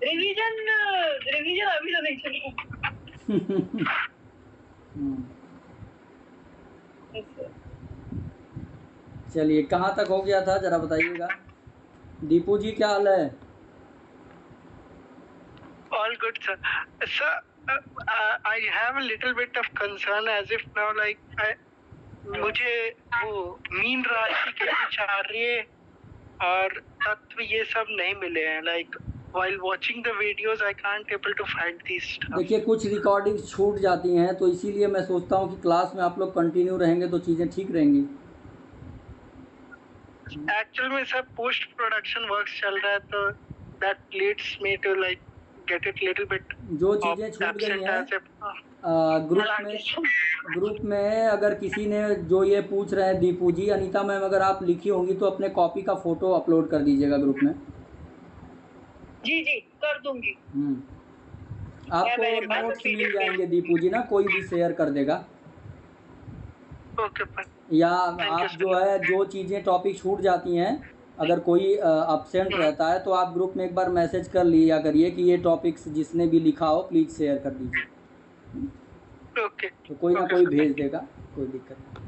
Revision revision अभी तो नहीं चली। चलिए, कहाँ तक हो गया था जरा बताइएगा। दीपू जी क्या हाल है? All good, sir. Sir, I have a little bit of concern as if now, like, मुझे वो मीन राशि के विचार्य और तत्व ये सब नहीं मिले हैं। Like, while watching the videos, I can't able to find these stuff. देखिए, कुछ रिकॉर्डिंग्स छूट जाती हैं, तो इसीलिए मैं सोचता हूँ कि क्लास में आप लोग कंटिन्यू रहेंगे तो चीज़ें ठीक रहेंगी। एक्चुअल में सब पोस्ट प्रोडक्शन वर्क्स चल रहा है, तो that leads me to like get it little bit जो चीज़ें छूट गई हैं ग्रुप में अगर किसी ने जो ये पूछ रहे हैं दीपू जी, अनीता मैम, अगर आप लिखी होंगी तो अपने कॉपी का फोटो अपलोड कर दीजिएगा ग्रुप में। जी जी कर दूंगी। आपको नोट्स मिल जाएंगे दीपू जी ना, कोई भी शेयर कर देगा। ओके, या आप जो है जो चीज़ें टॉपिक छूट जाती हैं, अगर कोई एब्सेंट रहता है तो आप ग्रुप में एक बार मैसेज कर लिया करिए कि ये टॉपिक्स जिसने भी लिखा हो प्लीज़ शेयर कर दीजिए। ओके, तो कोई ना कोई भेज देगा, कोई दिक्कत नहीं।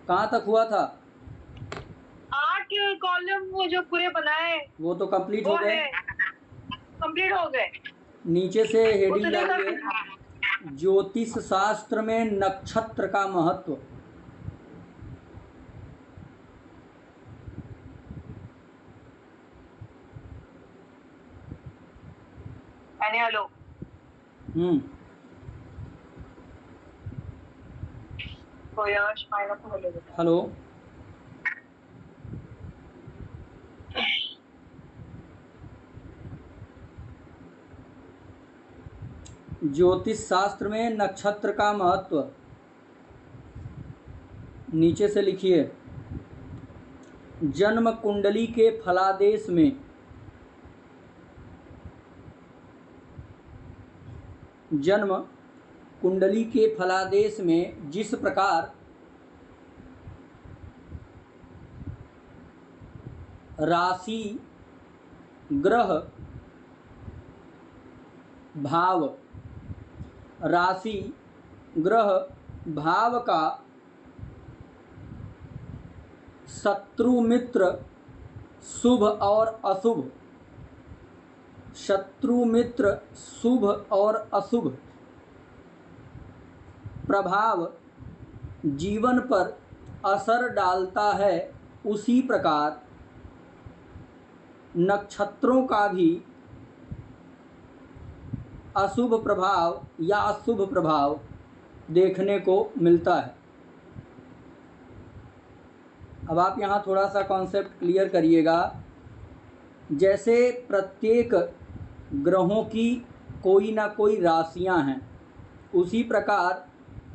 कहाँ तक हुआ था? 8 कॉलम वो जो पूरे बनाए वो तो कंप्लीट हो गए, कंप्लीट हो गए। नीचे से हेडिंग डालिए, ज्योतिष शास्त्र में नक्षत्र का महत्व। हेलो। हेलो। ज्योतिष शास्त्र में नक्षत्र का महत्व, नीचे से लिखिए। जन्म कुंडली के फलादेश में जन्म कुंडली के फलादेश में जिस प्रकार राशि ग्रह भाव राशि ग्रह भाव का शत्रु मित्र शुभ और अशुभ, शत्रु मित्र शुभ और अशुभ प्रभाव जीवन पर असर डालता है, उसी प्रकार नक्षत्रों का भी अशुभ प्रभाव या अशुभ प्रभाव देखने को मिलता है। अब आप यहाँ थोड़ा सा कॉन्सेप्ट क्लियर करिएगा। जैसे प्रत्येक ग्रहों की कोई ना कोई राशियाँ हैं, उसी प्रकार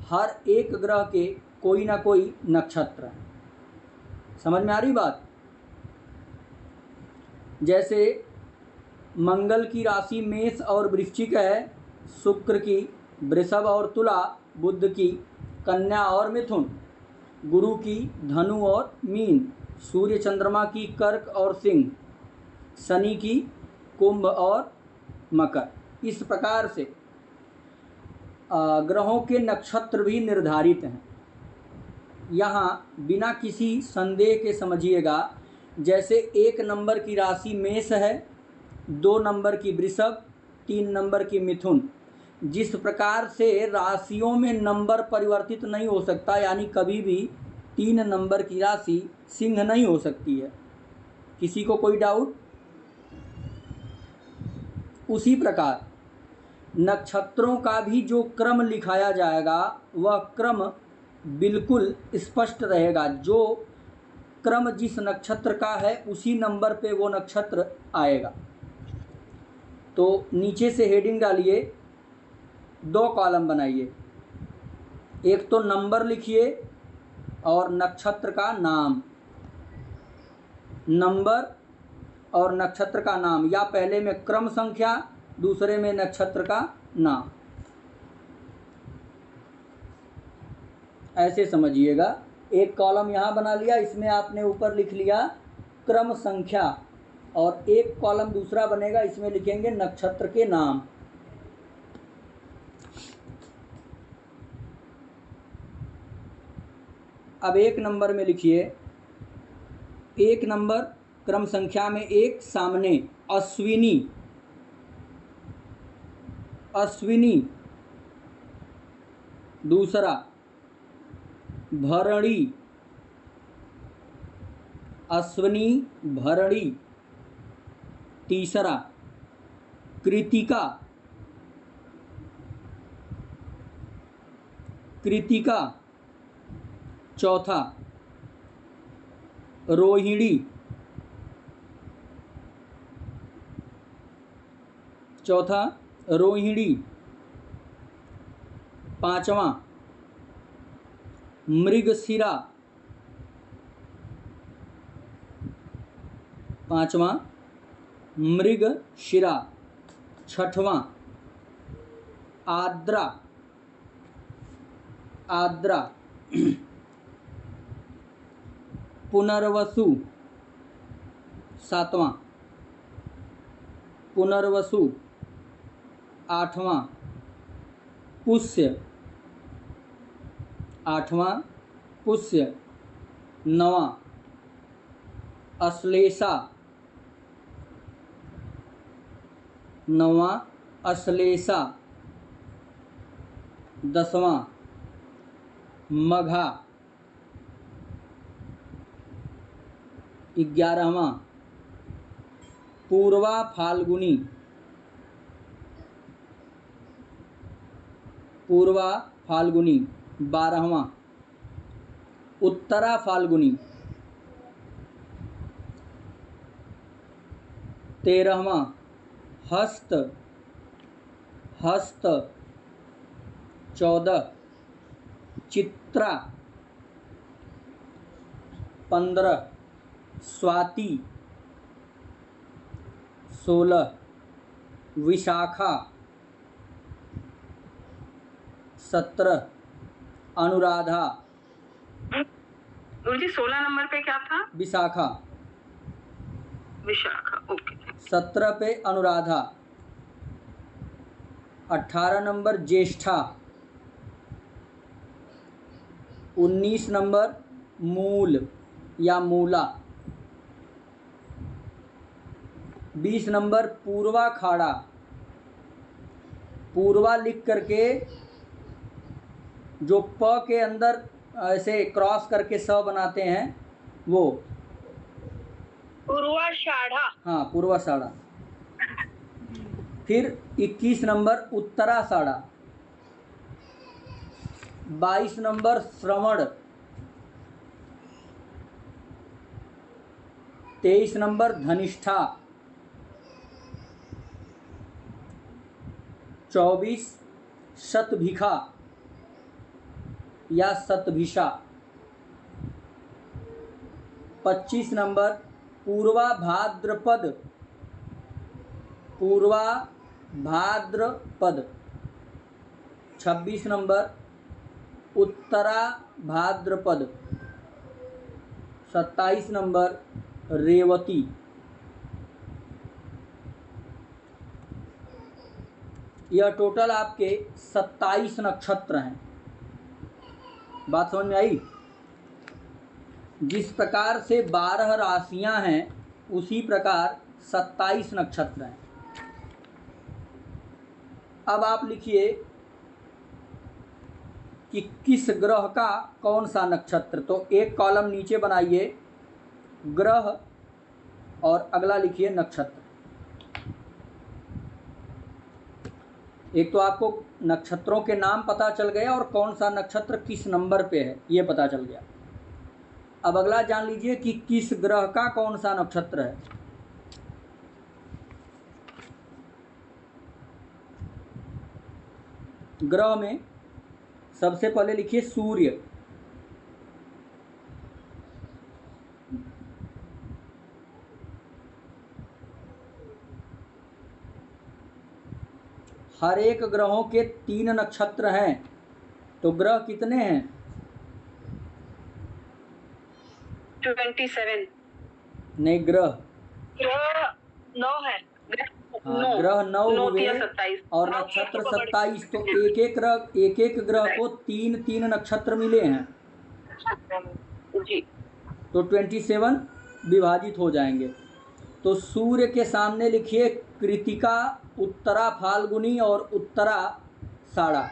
हर एक ग्रह के कोई ना कोई नक्षत्र हैं। समझ में आ रही बात? जैसे मंगल की राशि मेष और वृश्चिक है, शुक्र की वृषभ और तुला, बुध की कन्या और मिथुन, गुरु की धनु और मीन, सूर्य चंद्रमा की कर्क और सिंह, शनि की कुंभ और मकर। इस प्रकार से ग्रहों के नक्षत्र भी निर्धारित हैं। यहाँ बिना किसी संदेह के समझिएगा, जैसे 1 नंबर की राशि मेष है, 2 नंबर की वृषभ, 3 नंबर की मिथुन। जिस प्रकार से राशियों में नंबर परिवर्तित नहीं हो सकता, यानी कभी भी 3 नंबर की राशि सिंह नहीं हो सकती है। किसी को कोई डाउट? उसी प्रकार नक्षत्रों का भी जो क्रम लिखाया जाएगा वह क्रम बिल्कुल स्पष्ट रहेगा। जो क्रम जिस नक्षत्र का है उसी नंबर पे वो नक्षत्र आएगा। तो नीचे से हेडिंग डालिए, 2 कॉलम बनाइए, एक तो नंबर लिखिए और नक्षत्र का नाम, नंबर और नक्षत्र का नाम, या पहले में क्रम संख्या, दूसरे में नक्षत्र का नाम, ऐसे समझिएगा। एक कॉलम यहाँ बना लिया, इसमें आपने ऊपर लिख लिया क्रम संख्या, और एक कॉलम दूसरा बनेगा, इसमें लिखेंगे नक्षत्र के नाम। अब एक नंबर में लिखिए, एक नंबर क्रम संख्या में एक सामने अश्विनी, अश्विनी। दूसरा भरणी, अश्विनी भरणी। तीसरा कृतिका, कृतिका। चौथा रोहिणी, चौथा रोहिणी। पांचवा मृगशिरा, पांचवा मृगशिरा। छठवां आद्रा, आद्रा। पुनर्वसु, सातवां पुनर्वसु। आठवां पुष्य, आठवां पुष्य। नवां अश्लेषा, नवां अश्लेषा। दसवां मघा। 11वां पूर्वा फाल्गुनी, पूर्वा फाल्गुनी। 12वां उत्तरा फाल्गुनी। 13वां हस्त, हस्त। 14 चित्रा। 15 स्वाति। 16 विशाखा। 17 अनुराधा। गुरुजी 16 नंबर पे क्या था? विशाखा। विशाखा, ओके। 17 पे अनुराधा। 18 नंबर ज्येष्ठा। 19 नंबर मूल या मूला। 20 नंबर पूर्वा खाड़ा। पूर्वा लिख करके जो प के अंदर ऐसे क्रॉस करके स बनाते हैं वो पूर्वाषाढ़ा। हाँ, पूर्वाषाढ़ा। फिर 21 नंबर उत्तराषाढ़ा। 22 नंबर श्रवण। 23 नंबर धनिष्ठा। 24 शतभिखा या शतभिषा। 25 नंबर पूर्वा भाद्रपद, पूर्वा भाद्रपद। 26 नंबर उत्तरा भाद्रपद। 27 नंबर रेवती। यह टोटल आपके 27 नक्षत्र हैं। बात समझ में आई? जिस प्रकार से 12 राशियां हैं उसी प्रकार 27 नक्षत्र हैं। अब आप लिखिए कि किस ग्रह का कौन सा नक्षत्र। तो एक कॉलम नीचे बनाइए ग्रह और अगला लिखिए नक्षत्र। एक तो आपको नक्षत्रों के नाम पता चल गया और कौन सा नक्षत्र किस नंबर पे है ये पता चल गया। अब अगला जान लीजिए कि किस ग्रह का कौन सा नक्षत्र है। ग्रह में सबसे पहले लिखिए सूर्य। हर एक ग्रहों के 3 नक्षत्र हैं, तो ग्रह कितने हैं? 27। नहीं, ग्रह। ग्रह 9 है। हाँ, ग्रह 9 9 हुए या 27। और नक्षत्र 27, तो एक एक ग्रह को 3 नक्षत्र मिले हैं, जी तो 27 विभाजित हो जाएंगे। तो सूर्य के सामने लिखिए कृतिका, उत्तरा फाल्गुनी और उत्तरा साड़ा।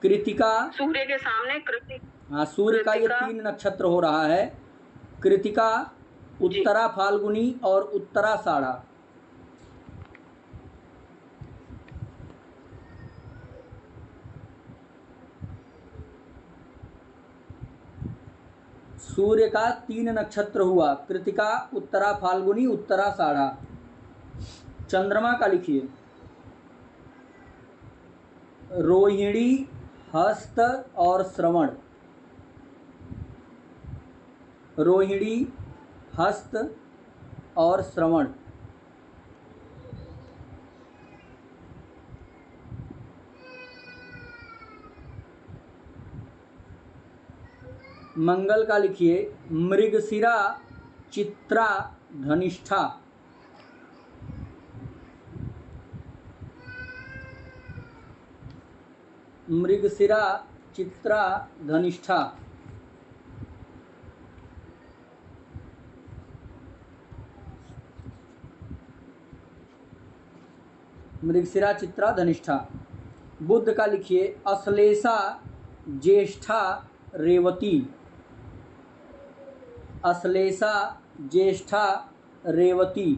कृतिका, सूर्य के सामने हाँ सूर्य का ये 3 नक्षत्र हो रहा है, कृतिका, उत्तरा फाल्गुनी और उत्तरा साड़ा। सूर्य का 3 नक्षत्र हुआ, कृतिका, उत्तरा फाल्गुनी, उत्तरा साड़ा। चंद्रमा का लिखिए रोहिणी, हस्त और श्रवण। रोहिणी, हस्त और श्रवण। मंगल का लिखिए मृगशिरा, चित्रा, धनिष्ठा। मृगशिरा, चित्रा, धनिष्ठा। मृगशिरा, चित्रा, धनिष्ठा। बुध का लिखिए अश्लेषा, ज्येष्ठा, रेवती। अश्लेषा, ज्येष्ठा, रेवती।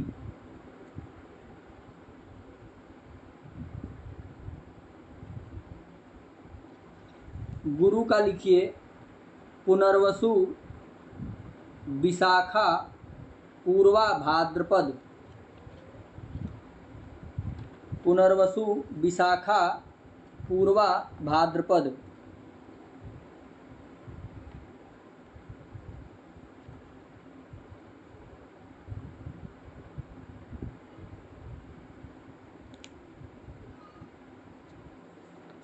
गुरु का लिखिए पुनर्वसु, विशाखा, पूर्वा, भाद्रपद। पुनर्वसु, विशाखा, पूर्वा, भाद्रपद।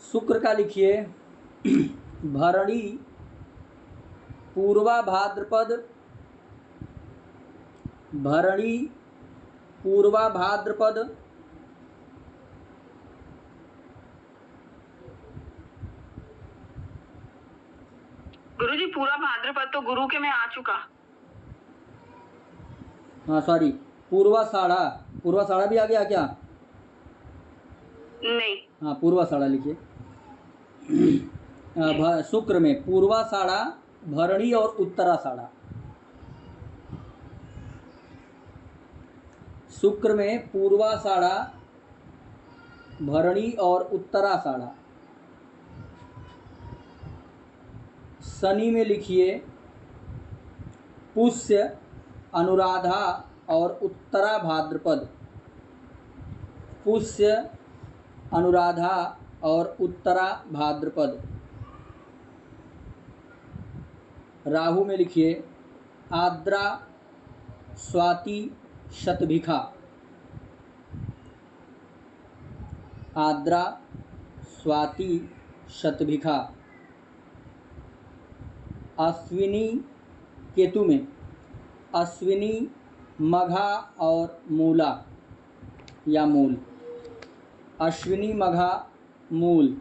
शुक्र का लिखिए भरणी, पूर्वा भाद्रपद, भरणी, पूर्वा भाद्रपद। गुरुजी पूरा भाद्रपद तो गुरु के में आ चुका। हाँ सॉरी, पूर्वा साड़ा। पूर्वा साड़ा भी आ गया क्या? नहीं। हाँ पूर्वा साड़ा लिखिए। शुक्र में पूर्वा साड़ा, भरणी और उत्तरा साड़ा। शुक्र में पूर्वा साड़ा, भरणी और उत्तरा साड़ा। शनि में लिखिए पुष्य, अनुराधा और उत्तरा भाद्रपद। पुष्य, अनुराधा और उत्तरा भाद्रपद। राहु में लिखिए आद्रा, स्वाति, शतभिखा। आद्रा, स्वाति, शतभिखा। अश्विनी केतु में अश्विनी, मघा और मूला या मूल। अश्विनी, मघा, मूल।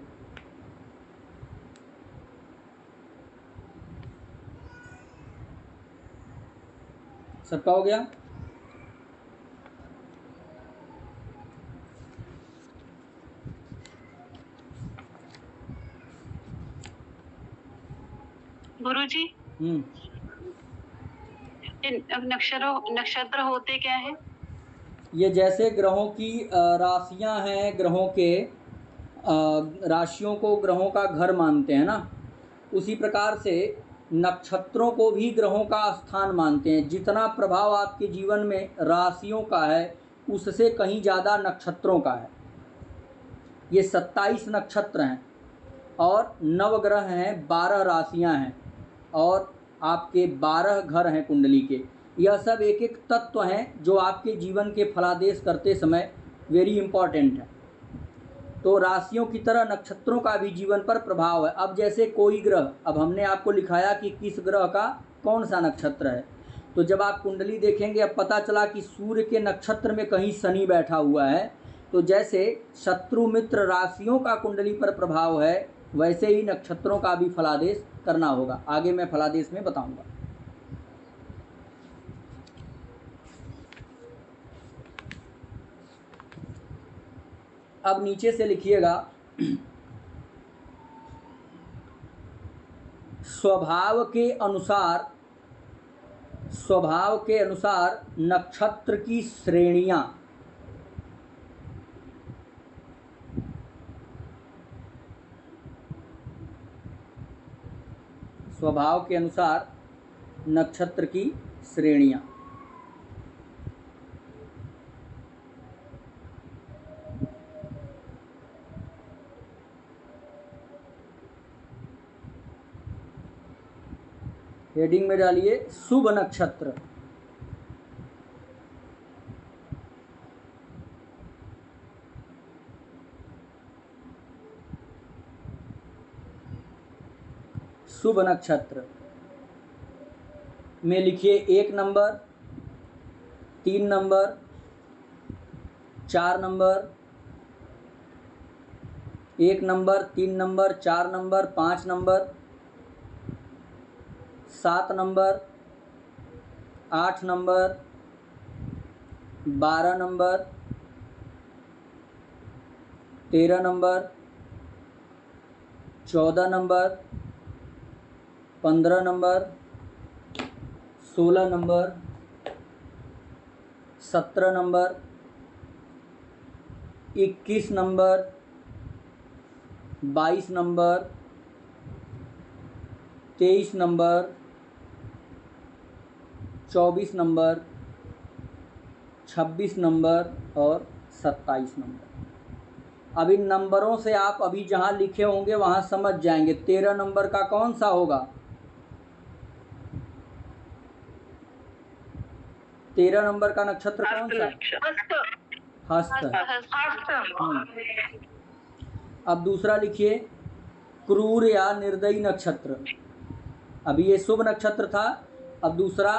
सबका हो गया? गुरुजी नक्षत्र होते क्या है? ये जैसे ग्रहों की राशियां हैं, ग्रहों के राशियों को ग्रहों का घर मानते हैं ना, उसी प्रकार से नक्षत्रों को भी ग्रहों का स्थान मानते हैं। जितना प्रभाव आपके जीवन में राशियों का है उससे कहीं ज़्यादा नक्षत्रों का है। ये 27 नक्षत्र हैं और नवग्रह हैं, 12 राशियां हैं और आपके 12 घर हैं कुंडली के। यह सब एक एक तत्व हैं जो आपके जीवन के फलादेश करते समय वेरी इम्पॉर्टेंट है। तो राशियों की तरह नक्षत्रों का भी जीवन पर प्रभाव है। अब जैसे कोई ग्रह, अब हमने आपको लिखाया कि किस ग्रह का कौन सा नक्षत्र है, तो जब आप कुंडली देखेंगे अब पता चला कि सूर्य के नक्षत्र में कहीं शनि बैठा हुआ है, तो जैसे शत्रु मित्र राशियों का कुंडली पर प्रभाव है, वैसे ही नक्षत्रों का भी फलादेश करना होगा। आगे मैं फलादेश में बताऊंगा। अब नीचे से लिखिएगा, स्वभाव के अनुसार नक्षत्र की श्रेणियां। स्वभाव के अनुसार नक्षत्र की श्रेणियां। हेडिंग में डालिए शुभ नक्षत्र। शुभ नक्षत्र में लिखिए 1 number, 3 number, 4 number, 1 number, 3 number, 4 number, 5 number, 7 number, 8 number, 12 number, 13 number, 14 number, 15 number, 16 number, 17 number, 21 number, 22 number, 23 number, 24 number, 26 number और 27 नंबर। अब इन नंबरों से आप अभी जहां लिखे होंगे वहां समझ जाएंगे 13 नंबर का कौन सा होगा। 13 नंबर का नक्षत्र कौन सा? हस्त। अब दूसरा लिखिए क्रूर या निर्दयी नक्षत्र। अभी ये शुभ नक्षत्र था, अब दूसरा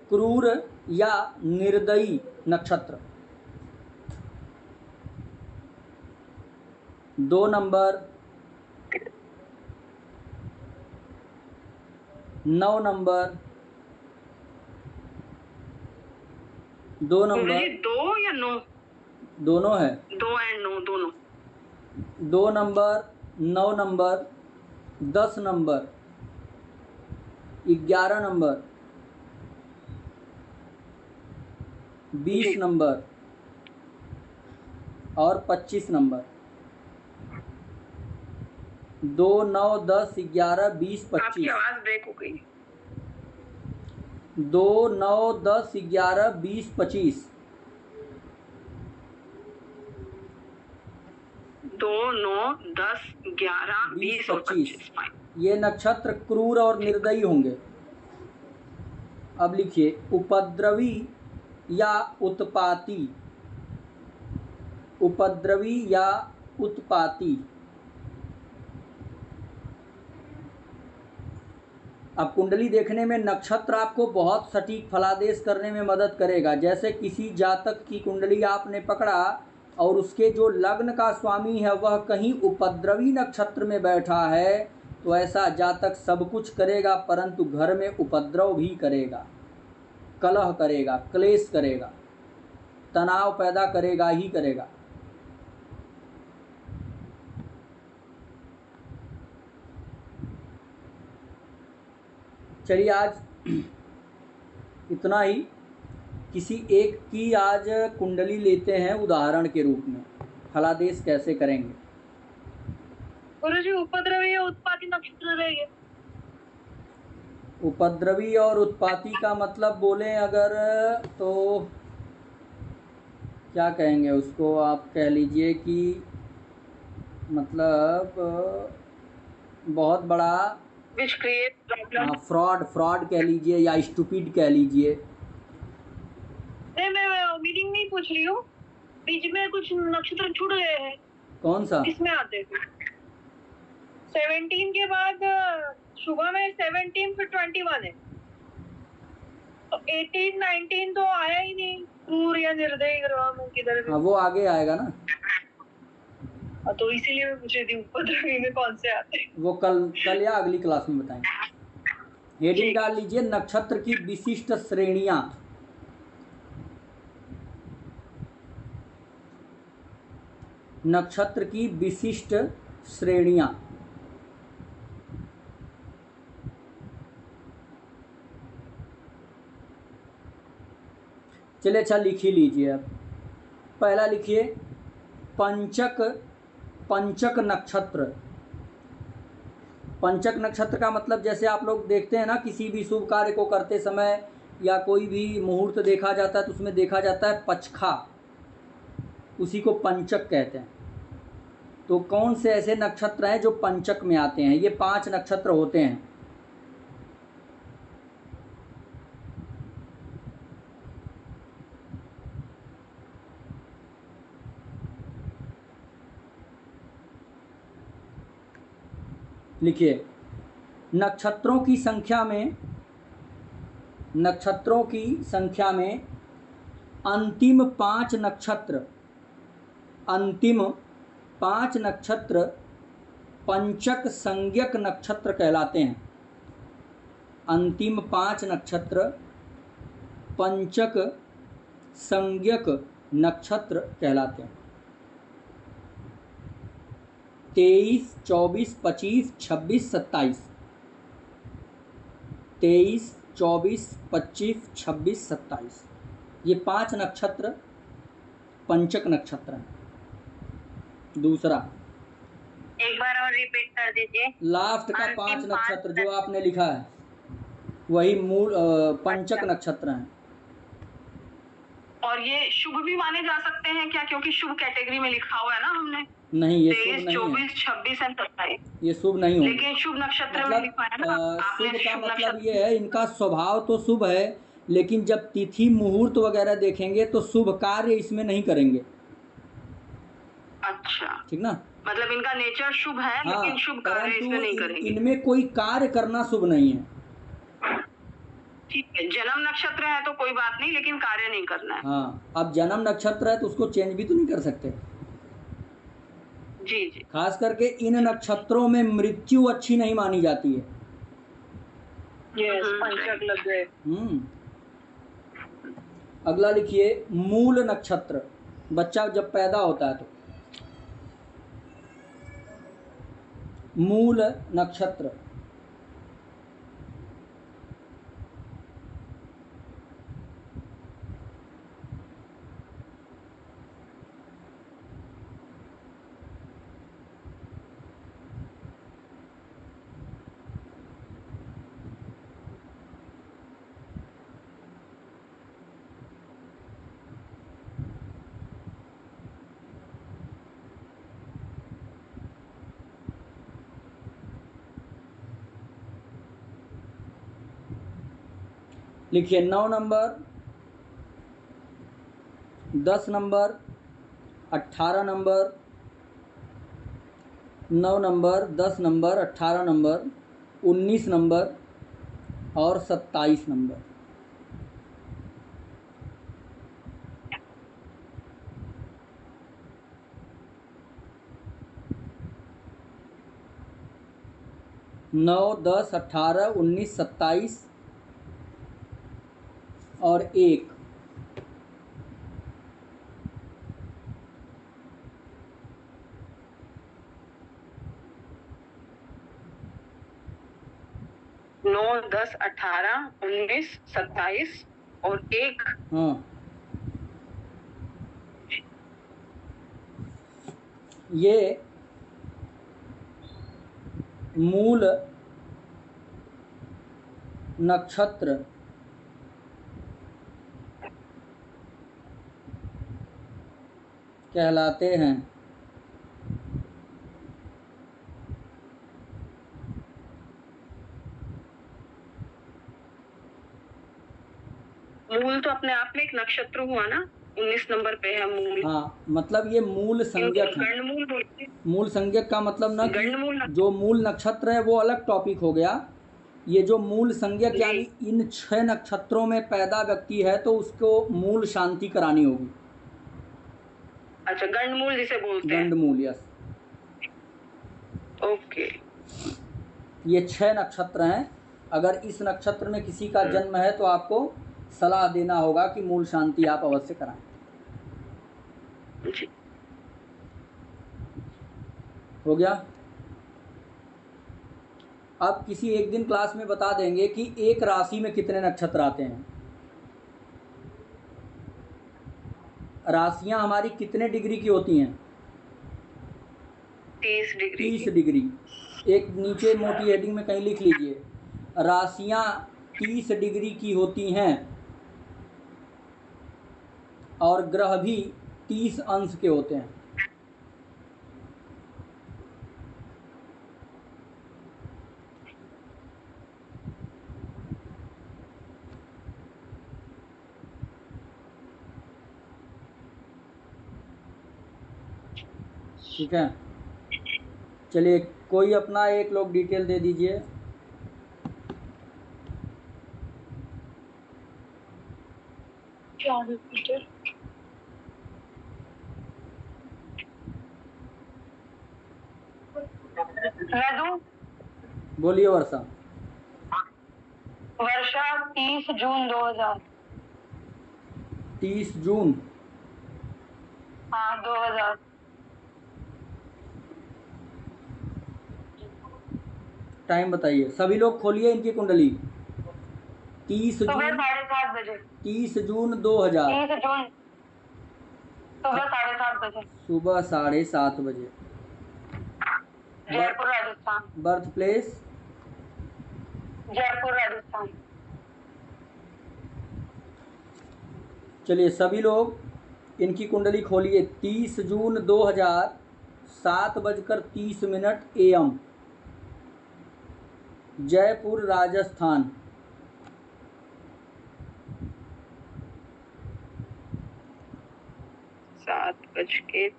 क्रूर या निर्दयी नक्षत्र। 2 नंबर, 9 नंबर, 2 नंबर, 2 या 9? दोनों है। 2 एंड 9 दोनों। 2 number, 9 number, 10 number, 11 number, 20 number और 25 नंबर। 2, 9, 10, 11, 20, आपकी 25। आवाज ब्रेक हो गई। 2, 9, 10, 11, 20, 25। 2, 9, 10, 11, 20 और 25। ये नक्षत्र क्रूर और निर्दयी होंगे। अब लिखिए उपद्रवी या उत्पाती। उपद्रवी या उत्पाती। अब कुंडली देखने में नक्षत्र आपको बहुत सटीक फलादेश करने में मदद करेगा। जैसे किसी जातक की कुंडली आपने पकड़ा और उसके जो लग्न का स्वामी है वह कहीं उपद्रवी नक्षत्र में बैठा है, तो ऐसा जातक सब कुछ करेगा परंतु घर में उपद्रव भी करेगा, कलह करेगा, क्लेश करेगा, तनाव पैदा करेगा ही करेगा। चलिए आज इतना ही। किसी एक की आज कुंडली लेते हैं उदाहरण के रूप में, फलादेश कैसे करेंगे। गुरुजी उपद्रवी या उत्पाती नक्षत्र रहेंगे। उपद्रवी और उत्पाती का मतलब बोलें अगर तो क्या कहेंगे उसको, आप कह लीजिए कि मतलब बहुत बड़ा Which create problem. फ्रॉड कह लीजिए या स्टूपिड कह लीजिए। नहीं, मैं मीनिंग नहीं पूछ रही हूँ। बीच में कुछ नक्षत्र छूट गए हैं कौन सा? इसमें आते थे 17 के बाद शुभ में 17 फिर 21 है, तो 18 19 तो आया ही नहीं। क्रूर या निर्दयी ग्रह किधर भी। हाँ वो आगे आएगा ना, तो इसीलिए मैं पूछ रही थी उपद्रवी में कौन से आते हैं। वो कल या अगली क्लास में बताएंगे। हेडिंग ठीक। डाल लीजिए नक्षत्र की विशिष्ट श्रेणियां। नक्षत्र की विशिष्ट श्रेणियां। चलिए अच्छा लिख ही लीजिए। अब पहला लिखिए पंचक। पंचक नक्षत्र। पंचक नक्षत्र का मतलब जैसे आप लोग देखते हैं ना, किसी भी शुभ कार्य को करते समय या कोई भी मुहूर्त देखा जाता है तो उसमें देखा जाता है पचखा, उसी को पंचक कहते हैं। तो कौन से ऐसे नक्षत्र हैं जो पंचक में आते हैं? ये 5 नक्षत्र होते हैं। लिखिए नक्षत्रों की संख्या में अंतिम 5 नक्षत्र, अंतिम 5 नक्षत्र पंचक संज्ञक नक्षत्र कहलाते हैं। अंतिम 5 नक्षत्र पंचक संज्ञक नक्षत्र कहलाते हैं। 23, 24, 25, 26, 27। 23, 24, 25, 26, 27 ये 5 नक्षत्र पंचक नक्षत्र हैं। दूसरा एक बार और रिपीट कर दीजिए। लास्ट का 5 अंतिम नक्षत्र पाँच जो आपने लिखा है वही मूल पंचक अच्छा। नक्षत्र हैं। और ये शुभ भी माने जा सकते हैं क्या? क्योंकि शुभ कैटेगरी में लिखा हुआ है ना हमने। नहीं ये शुभ 23, नहीं है, 24, 26 और 27। ये शुभ नहीं होंगे। लेकिन शुभ नक्षत्र में मतलब लिखा है ना आपने शुभ का शुभ मतलब नक्षत्र। ये है इनका स्वभाव तो शुभ है, लेकिन जब तिथि मुहूर्त वगैरह देखेंगे तो शुभ कार्य इसमें नहीं करेंगे। अच्छा, ठीक ना? मतलब इनका नेचर शुभ है हाँ, लेकिन शुभ कार्य इसमें नहीं परंतु करेंगे। इनमें कोई कार्य करना शुभ नहीं है। ठीक है, जन्म नक्षत्र है तो कोई बात नहीं, लेकिन कार्य नहीं करना है। हाँ, अब जन्म नक्षत्र है तो उसको चेंज भी तो नहीं कर सकते। जी जी। खास करके इन नक्षत्रों में मृत्यु अच्छी नहीं मानी जाती है। यस, पंचक लग गए। अगला लिखिए मूल नक्षत्र। बच्चा जब पैदा होता है तो मूल नक्षत्र। लिखिए 9 number, 10 number, 18 number, 9 number, 10 number, 18 number, 19 number और 27 नंबर। नौ, 10, 18, 19, 27 और 1। नौ, 10, 18, 19, 27 और 1। हाँ, ये मूल नक्षत्र कहलाते हैं। मूल तो अपने आप में एक नक्षत्र हुआ ना। 19 नंबर पे है मूल। हाँ, मतलब ये मूल संज्ञक है। गणमूल बोलते हैं। मूल संज्ञक का मतलब ना कि गणमूल जो मूल नक्षत्र है वो अलग टॉपिक हो गया। ये जो मूल संज्ञक जी। यानी इन 6 नक्षत्रों में पैदा व्यक्ति है तो उसको मूल शांति करानी होगी। अच्छा, गणमूल जिसे बोलते हैं। गंडमूल, यस। ओके। ये 6 नक्षत्र हैं। अगर इस नक्षत्र में किसी का जन्म है तो आपको सलाह देना होगा कि मूल शांति आप अवश्य कराएं। जी। हो गया। अब किसी एक दिन क्लास में बता देंगे कि एक राशि में कितने नक्षत्र आते हैं। राशियां हमारी कितने डिग्री की होती हैं? 30 डिग्री 30 की। डिग्री। एक नीचे मोटी हेडिंग में कहीं लिख लीजिए, राशियां 30 डिग्री की होती हैं और ग्रह भी 30 अंश के होते हैं। ठीक है, चलिए कोई अपना एक लोग डिटेल दे दीजिए। मैं दूं? बोलिए वर्षा। वर्षा 30 जून 2000। 30 जून। हाँ 2000। टाइम बताइए, सभी लोग खोलिए इनकी कुंडली। 30 सुबह जून 7:30 बजे। 30 जून 2000 30 जून सुबह 7:30 बजे। सुबह 7:30 बजे। जयपुर राजस्थान। Birth place? जयपुर राजस्थान। चलिए सभी लोग इनकी कुंडली खोलिए। 30 जून 2000 7:30 AM, जयपुर राजस्थान। 7:30